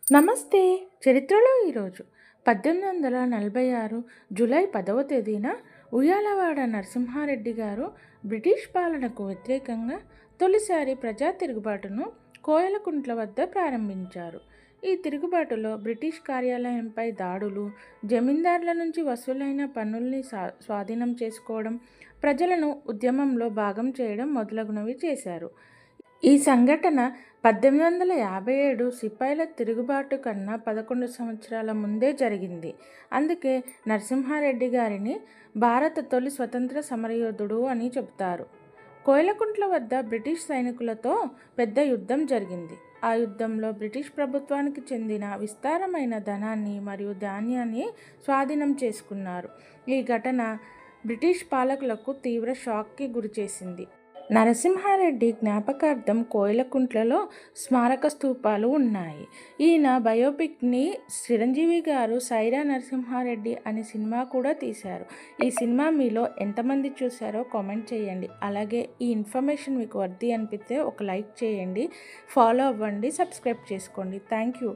నమస్తే. చరిత్రలో ఈరోజు 1846 జూలై 10వ తేదీన ఉయ్యాలవాడ నరసింహారెడ్డి గారు బ్రిటిష్ పాలనకు వ్యతిరేకంగా తొలిసారి ప్రజా తిరుగుబాటును కోయలకుంట్ల వద్ద ప్రారంభించారు. ఈ తిరుగుబాటులో బ్రిటిష్ కార్యాలయంపై దాడులు, జమీందారుల నుంచి వసూలైన పన్నుల్ని స్వాధీనం చేసుకోవడం, ప్రజలను ఉద్యమంలో భాగం చేయడం మొదలగునవి చేశారు. ఈ సంఘటన 1857 సిపాయిల తిరుగుబాటు కన్నా 11 సంవత్సరాల ముందే జరిగింది. అందుకే నరసింహారెడ్డి గారిని భారత తొలి స్వతంత్ర సమరయోధుడు అని చెబుతారు. కోయలకుంట్ల వద్ద బ్రిటిష్ సైనికులతో పెద్ద యుద్ధం జరిగింది. ఆ యుద్ధంలో బ్రిటిష్ ప్రభుత్వానికి చెందిన విస్తారమైన ధనాన్ని మరియు ధాన్యాన్ని స్వాధీనం చేసుకున్నారు. ఈ ఘటన బ్రిటిష్ పాలకులకు తీవ్ర షాక్కి గురిచేసింది. నరసింహారెడ్డి జ్ఞాపకార్థం కోయలకుంట్లలో స్మారక స్తూపాలు ఉన్నాయి. ఈయన బయోపిక్ని చిరంజీవి గారు సైరా నరసింహారెడ్డి అనే సినిమా కూడా తీశారు. ఈ సినిమా మీలో ఎంతమంది చూశారో కామెంట్ చేయండి. అలాగే ఈ ఇన్ఫర్మేషన్ మీకు వర్తి అనిపిస్తే ఒక లైక్ చేయండి, ఫాలో అవ్వండి, సబ్స్క్రైబ్ చేసుకోండి. Thank you.